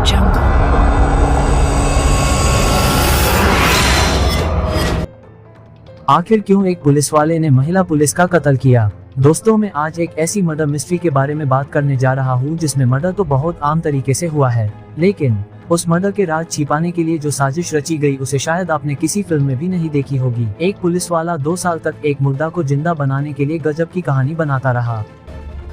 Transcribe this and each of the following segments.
jungle. आखिर क्यों एक पुलिस वाले ने महिला पुलिस का कत्ल किया? दोस्तों, मैं आज एक ऐसी मर्डर मिस्ट्री के बारे में बात करने जा रहा हूँ जिसमें मर्डर तो बहुत आम तरीके से हुआ है, लेकिन उस मर्डर के राज छिपाने के लिए जो साजिश रची गई उसे शायद आपने किसी फिल्म में भी नहीं देखी होगी। एक पुलिस वाला 2 साल तक एक मुर्दा को जिंदा बनाने के लिए गजब की कहानी बनाता रहा।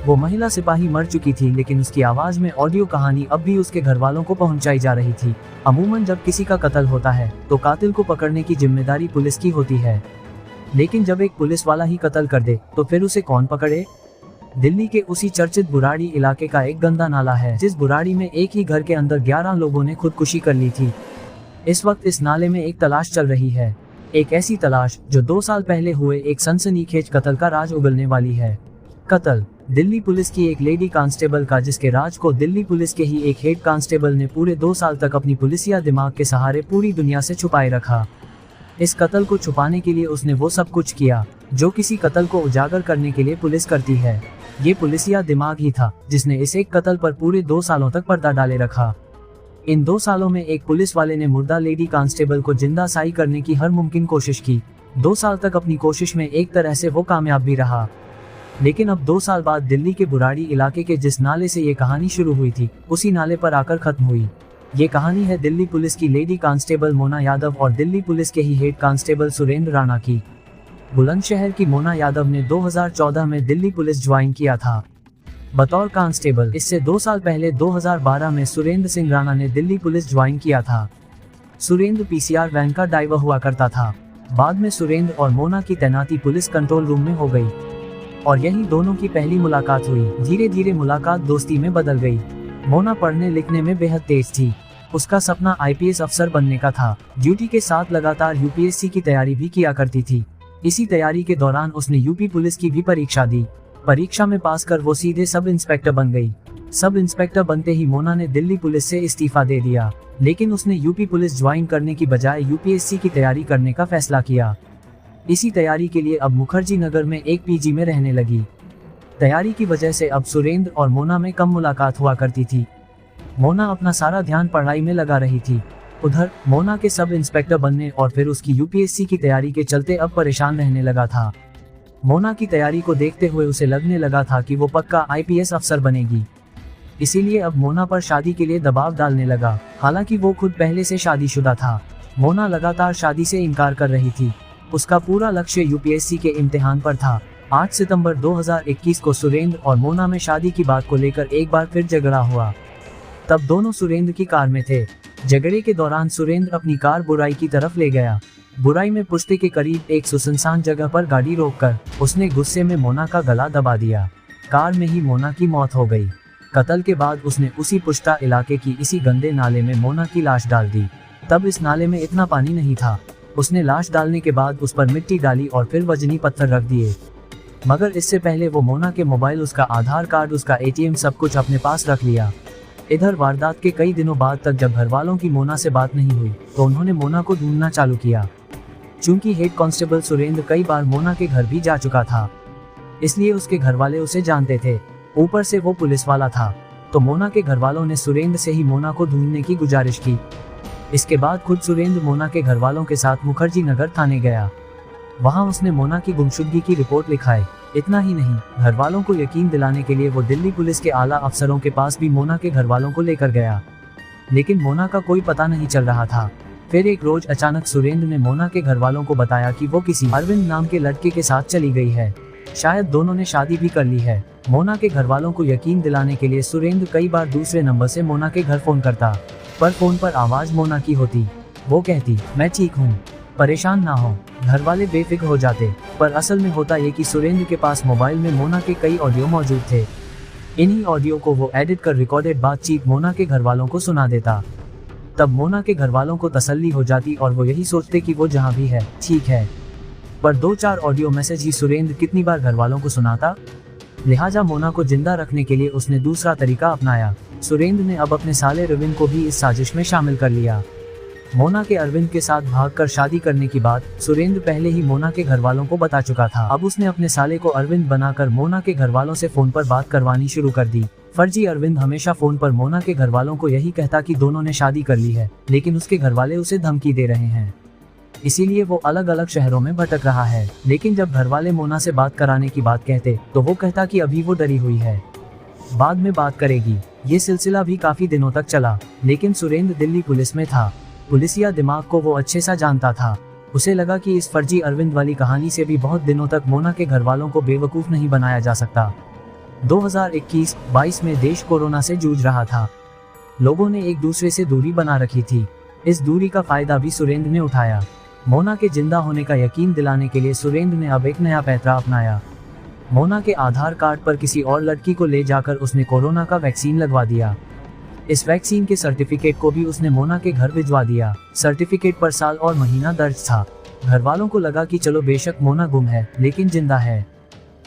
वो महिला सिपाही मर चुकी थी, लेकिन उसकी आवाज में ऑडियो कहानी अब भी उसके घर वालों को पहुंचाई जा रही थी। अमूमन जब किसी का कत्ल होता है तो कातिल को पकड़ने की जिम्मेदारी पुलिस की होती है, लेकिन जब एक पुलिस वाला ही कत्ल कर दे तो फिर उसे कौन पकड़े? दिल्ली के उसी चर्चित बुराड़ी इलाके का एक गंदा नाला है, जिस बुराड़ी में एक ही घर के अंदर 11 लोगों ने खुदकुशी कर ली थी। इस वक्त इस नाले में एक तलाश चल रही है, एक ऐसी तलाश जो 2 साल पहले हुए एक सनसनीखेज कत्ल का राज उगलने वाली है। कत्ल दिल्ली पुलिस की एक लेडी कांस्टेबल का, जिसके राज को दिल्ली पुलिस के ही एक हेड कांस्टेबल ने पूरे 2 साल तक अपनी पुलिसिया दिमाग के सहारे पूरी दुनिया से छुपाए रखा। इस कत्ल को छुपाने के लिए उसने वो सब कुछ किया जो किसी कत्ल को उजागर करने के लिए पुलिस करती है। ये पुलिसिया दिमाग ही था जिसने इस एक कत्ल पर पूरे 2 सालों तक पर्दा डाले रखा। इन 2 सालों में एक पुलिस वाले ने मुर्दा लेडी कांस्टेबल को जिंदा साई करने की हर मुमकिन कोशिश की। 2 साल तक अपनी कोशिश में एक तरह से वो कामयाब भी रहा, लेकिन अब 2 साल बाद दिल्ली के बुराड़ी इलाके के जिस नाले से ये कहानी शुरू हुई थी उसी नाले पर आकर खत्म हुई। ये कहानी है दिल्ली पुलिस की लेडी कांस्टेबल मोना यादव और दिल्ली पुलिस के ही हेड कांस्टेबल सुरेंद्र राणा की। बुलंदशहर की मोना यादव ने 2014 में दिल्ली पुलिस ज्वाइन किया था बतौर कांस्टेबल। इससे 2 साल पहले 2012 में सुरेंद्र सिंह राणा ने दिल्ली पुलिस ज्वाइन किया था। सुरेंद्र पीसीआर वैन का ड्राइवर हुआ करता था। बाद में सुरेंद्र और मोना की तैनाती पुलिस कंट्रोल रूम में हो गई और यही दोनों की पहली मुलाकात हुई। धीरे धीरे मुलाकात दोस्ती में बदल गई। मोना पढ़ने लिखने में बेहद तेज थी। उसका सपना आईपीएस अफसर बनने का था। ड्यूटी के साथ लगातार यूपीएससी की तैयारी भी किया करती थी। इसी तैयारी के दौरान उसने यूपी पुलिस की भी परीक्षा दी। परीक्षा में पास कर वो सीधे सब इंस्पेक्टर बन गई। सब इंस्पेक्टर बनते ही मोना ने दिल्ली पुलिस से इस्तीफा दे दिया, लेकिन उसने यूपी पुलिस ज्वाइन करने की बजाय यूपीएससी की तैयारी करने का फैसला किया। इसी तैयारी के लिए अब मुखर्जी नगर में एक पीजी में रहने लगी। तैयारी की वजह से अब सुरेंद्र और मोना में कम मुलाकात हुआ करती थी। मोना अपना सारा ध्यान पढ़ाई में लगा रही थी। उधर मोना के सब इंस्पेक्टर बनने और फिर उसकी यूपीएससी की तैयारी के चलते अब परेशान रहने लगा था। मोना की तैयारी को देखते हुए उसे लगने लगा था कि वो पक्का आईपीएस अफसर बनेगी। इसीलिए अब मोना पर शादी के लिए दबाव डालने लगा। हालांकि वो खुद पहले से शादीशुदा था। मोना लगातार शादी से इनकार कर रही थी। उसका पूरा लक्ष्य यूपीएससी के इम्तिहान पर था। 8 सितंबर 2021 को सुरेंद्र और मोना में शादी की बात को लेकर एक बार फिर झगड़ा हुआ। तब दोनों सुरेंद्र की कार में थे। झगड़े के दौरान सुरेंद्र अपनी कार बुराई की तरफ ले गया। बुराई में पुश्ते के करीब एक सुनसान जगह पर गाड़ी रोककर उसने गुस्से में मोना का गला दबा दिया। कार में ही मोना की मौत हो गई। कत्ल के बाद उसने उसी पुश्ता इलाके की इसी गंदे नाले में मोना की लाश डाल दी। तब इस नाले में इतना पानी नहीं था। उसने लाश डालने के बाद उस पर मिट्टी डाली और फिर वजनी पत्थर रख दिए। मगर इससे पहले वो मोना के मोबाइल, उसका आधार कार्ड, उसका एटीएम सब कुछ अपने पास रख लिया। इधर वारदात के कई दिनों बाद तक जब घर वालों की मोना से बात नहीं हुई तो उन्होंने मोना को ढूंढना चालू किया। चूंकि हेड कांस्टेबल सुरेंद्र कई बार मोना के घर भी जा चुका था, इसलिए उसके घर वाले उसे जानते थे। ऊपर से वो पुलिस वाला था, तो मोना के घर वालों ने सुरेंद्र से ही मोना को ढूंढने की गुजारिश की। इसके बाद खुद सुरेंद्र मोना के घर वालों के साथ मुखर्जी नगर थाने गया। वहां उसने मोना की गुमशुदगी की रिपोर्ट लिखाई। इतना ही नहीं, घर वालों को यकीन दिलाने के लिए वो दिल्ली पुलिस के आला अफसरों के पास भी मोना के घर वालों को लेकर गया, लेकिन मोना का कोई पता नहीं चल रहा था। फिर एक रोज अचानक सुरेंद्र ने मोना के घर वालों को बताया कि वो किसी अरविंद नाम के लड़के के साथ चली गई है। शायद दोनों ने शादी भी कर ली है। मोना के घर वालों को यकीन दिलाने के लिए सुरेंद्र कई बार दूसरे नंबर से मोना के घर फोन करता, पर फोन पर आवाज मोना की होती। वो कहती, मैं ठीक हूँ, परेशान ना हो। घर वाले बेफिक्र हो जाते, पर असल में होता ये कि सुरेंद्र के पास मोबाइल में मोना के कई ऑडियो मौजूद थे। इन्हीं ऑडियो को वो एडिट कर रिकॉर्डेड बातचीत मोना के घर वालों को सुना देता। तब मोना के घर वालों को तसल्ली हो जाती और वो यही सोचते कि वो जहाँ भी है ठीक है। पर 2-4 ऑडियो मैसेज ही सुरेंद्र कितनी बार घर वालों को सुनाता। लिहाजा मोना को जिंदा रखने के लिए उसने दूसरा तरीका अपनाया। सुरेंद्र ने अब अपने साले रविंद्र को भी इस साजिश में शामिल कर लिया। मोना के अरविंद के साथ भागकर शादी करने की बात सुरेंद्र पहले ही मोना के घर वालों को बता चुका था। अब उसने अपने साले को अरविंद बनाकर मोना के घर वालों से फोन पर बात करवानी शुरू कर दी। फर्जी अरविंद हमेशा फोन पर मोना के घर वालों को यही कहता कि दोनों ने शादी कर ली है, लेकिन उसके घर वाले उसे धमकी दे रहे हैं, इसीलिए वो अलग अलग शहरों में भटक रहा है। लेकिन जब घर वाले मोना से बात कराने की बात कहते तो वो कहता कि अभी वो डरी हुई है, बाद में बात करेगी। ये सिलसिला भी काफी दिनों तक चला, लेकिन सुरेंद्र दिल्ली पुलिस में था। पुलिसिया दिमाग को वो अच्छे सा जानता था। उसे लगा कि इस फर्जी अरविंद वाली कहानी से भी बहुत दिनों तक मोना के घर वालों को बेवकूफ नहीं बनाया जा सकता। 2021-22 में देश कोरोना से जूझ रहा था। लोगों ने एक दूसरे से दूरी बना रखी थी। इस दूरी का फायदा भी सुरेंद्र ने उठाया। मोना के जिंदा होने का यकीन दिलाने के लिए सुरेंद्र ने अब एक नया पैंतरा अपनाया। मोना के आधार कार्ड पर किसी और लड़की को ले जाकर उसने कोरोना का वैक्सीन लगवा दिया। इस वैक्सीन के सर्टिफिकेट को भी उसने मोना के घर भिजवा दिया। सर्टिफिकेट पर साल और महीना दर्ज था। घर वालों को लगा कि चलो बेशक मोना गुम है लेकिन जिंदा है।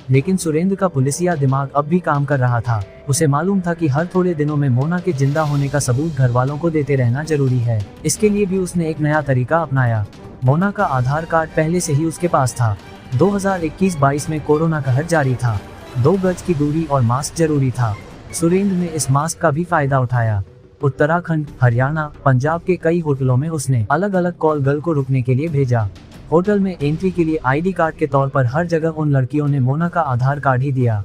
लेकिन सुरेंद्र का पुलिसिया दिमाग अब भी काम कर रहा था। उसे मालूम था कि हर थोड़े दिनों में मोना के जिंदा होने का सबूत घर वालों को देते रहना जरूरी है। इसके लिए भी उसने एक नया तरीका अपनाया। मोना का आधार कार्ड पहले से ही उसके पास था। 2021-22 में कोरोना कहर जारी था। 2 गज की दूरी और मास्क जरूरी था। सुरेंद्र ने इस मास्क का भी फायदा उठाया। उत्तराखंड, हरियाणा, पंजाब के कई होटलों में उसने अलग अलग कॉल गर्ल को रुकने के लिए भेजा। होटल में एंट्री के लिए आईडी कार्ड के तौर पर हर जगह उन लड़कियों ने मोना का आधार कार्ड ही दिया।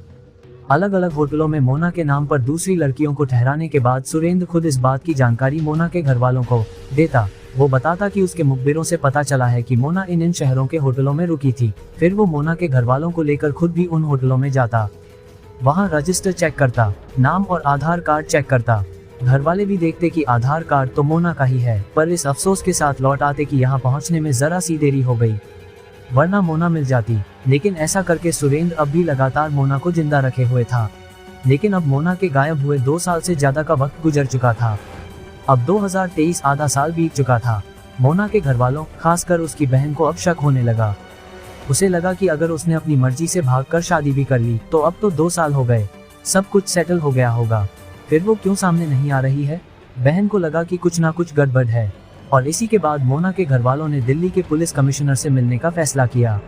अलग अलग होटलों में मोना के नाम पर दूसरी लड़कियों को ठहराने के बाद सुरेंद्र खुद इस बात की जानकारी मोना के घर वालों को देता। वो बताता कि उसके मुखबिरों से पता चला है कि मोना इन शहरों के होटलों में रुकी थी। फिर वो मोना के घर वालों को लेकर खुद भी उन होटलों में जाता, वहाँ रजिस्टर चेक करता, नाम और आधार कार्ड चेक करता। घर वाले भी देखते कि आधार कार्ड तो मोना का ही है, पर इस अफसोस के साथ लौट आते कि यहाँ पहुँचने में जरा सी देरी हो गई, वरना मोना मिल जाती। लेकिन ऐसा करके सुरेंद्र अब भी लगातार मोना को जिंदा रखे हुए था। लेकिन अब मोना के गायब हुए 2 साल से ज्यादा का वक्त गुजर चुका था। अब 2023 आधा साल बीत चुका था। मोना के घर वालों, खासकर उसकी बहन को अब शक होने लगा। उसे लगा कि अगर उसने अपनी मर्जी से भागकर शादी भी कर ली तो अब तो 2 साल हो गए, सब कुछ सेटल हो गया होगा, फिर वो क्यों सामने नहीं आ रही है। बहन को लगा कि कुछ ना कुछ गड़बड़ है, और इसी के बाद मोना के घर वालों ने दिल्ली के पुलिस कमिश्नर से मिलने का फैसला किया।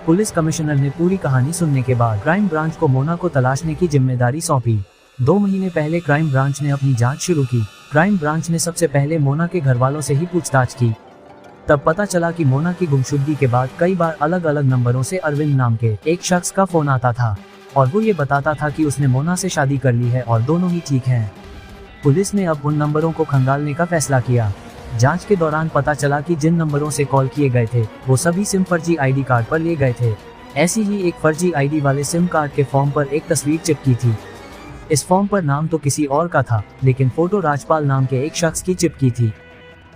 पुलिस कमिश्नर ने पूरी कहानी सुनने के बाद क्राइम ब्रांच को मोना को तलाशने की जिम्मेदारी सौंपी। 2 महीने पहले क्राइम ब्रांच ने अपनी जांच शुरू की। क्राइम ब्रांच ने सबसे पहले मोना के घर वालों से ही पूछताछ की। तब पता चला कि मोना की गुमशुदगी के बाद कई बार अलग अलग नंबरों से अरविंद नाम के एक शख्स का फोन आता था, और वो ये बताता था कि उसने मोना से शादी कर ली है और दोनों ही ठीक हैं। पुलिस ने अब उन नंबरों को खंगालने का फैसला किया। जांच के दौरान पता चला कि जिन नंबरों से कॉल किए गए थे वो सभी सिम फर्जी आईडी कार्ड पर लिए गए थे। ऐसी ही एक फर्जी आईडी वाले सिम कार्ड के फॉर्म पर एक तस्वीर चिपकी थी। इस फॉर्म पर नाम तो किसी और का था, लेकिन फोटो राजपाल नाम के एक शख्स की चिपकी थी।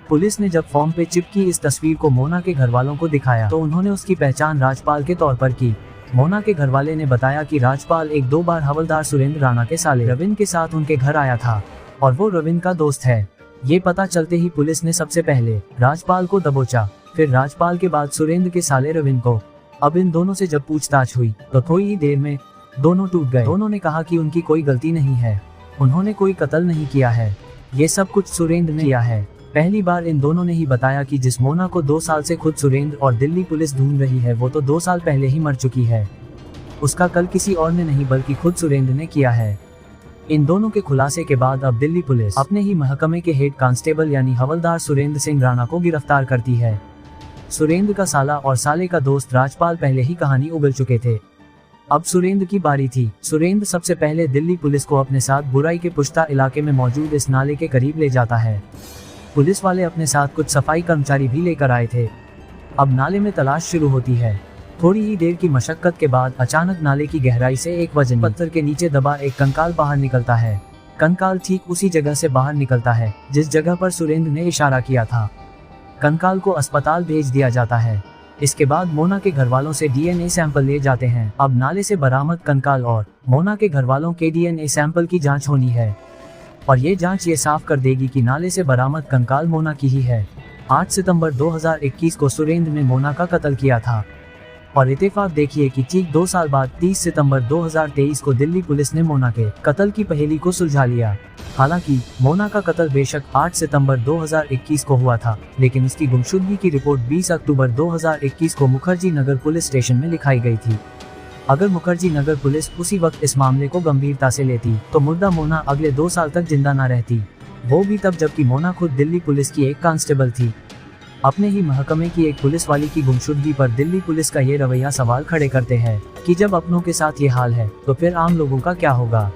पुलिस ने जब फॉर्म पे चिपकी इस तस्वीर को मोना के घर वालों को दिखाया तो उन्होंने उसकी पहचान राजपाल के तौर पर की। मोना के घर वाले ने बताया कि राजपाल 1-2 बार हवलदार सुरेंद्र राणा के साले रविंद्र के साथ उनके घर आया था और वो रविंद्र का दोस्त है। ये पता चलते ही पुलिस ने सबसे पहले राजपाल को दबोचा, फिर राजपाल के बाद सुरेंद्र के साले रविंद्र को। अब इन दोनों से जब पूछताछ हुई तो थोड़ी ही देर में दोनों टूट गए। दोनों ने कहा कि उनकी कोई गलती नहीं है, उन्होंने कोई कत्ल नहीं किया है, ये सब कुछ सुरेंद्र ने किया है। पहली बार इन दोनों ने ही बताया कि जिस मोना को 2 साल से खुद सुरेंद्र और दिल्ली पुलिस ढूंढ रही है वो तो 2 साल पहले ही मर चुकी है। उसका कल किसी और ने नहीं बल्कि खुद सुरेंद्र ने किया है। इन दोनों के खुलासे के बाद अब दिल्ली पुलिस अपने ही महकमे के हेड कांस्टेबल यानी हवलदार सुरेंद्र सिंह राणा को गिरफ्तार करती है। सुरेंद्र का साला और साले का दोस्त राजपाल पहले ही कहानी उगल चुके थे। अब सुरेंद्र की बारी थी। सुरेंद्र सबसे पहले दिल्ली पुलिस को अपने साथ बुराई के पुश्ता इलाके में मौजूद इस नाले के करीब ले जाता है। पुलिस वाले अपने साथ कुछ सफाई कर्मचारी भी लेकर आए थे। अब नाले में तलाश शुरू होती है। थोड़ी ही देर की मशक्कत के बाद अचानक नाले की गहराई से एक वजनी पत्थर के नीचे दबा एक कंकाल बाहर निकलता है। कंकाल ठीक उसी जगह से बाहर निकलता है जिस जगह पर सुरेंद्र ने इशारा किया था। कंकाल को अस्पताल भेज दिया जाता है। इसके बाद मोना के घर वालों से डीएनए सैंपल लिए जाते हैं। अब नाले से बरामद कंकाल और मोना के घर वालों के डीएनए सैंपल की जांच होनी है, और ये जांच ये साफ कर देगी कि नाले से बरामद कंकाल मोना की ही है। 8 सितंबर 2021 को सुरेंद्र ने मोना का कत्ल किया था, और इत्तेफाक देखिए कि ठीक 2 साल बाद 30 सितंबर 2023 को दिल्ली पुलिस ने मोना के कत्ल की पहेली को सुलझा लिया। हालांकि मोना का कत्ल बेशक 8 सितंबर 2021 को हुआ था, लेकिन उसकी गुमशुदगी की रिपोर्ट 20 अक्टूबर 2021 को मुखर्जी नगर पुलिस स्टेशन में लिखाई गई थी। अगर मुखर्जी नगर पुलिस उसी वक्त इस मामले को गंभीरता से लेती तो मुर्दा मोना अगले 2 साल तक जिंदा न रहती, वो भी तब जबकि मोना खुद दिल्ली पुलिस की एक कांस्टेबल थी। अपने ही महकमे की एक पुलिस वाली की गुमशुदगी पर दिल्ली पुलिस का ये रवैया सवाल खड़े करते हैं कि जब अपनों के साथ ये हाल है तो फिर आम लोगों का क्या होगा।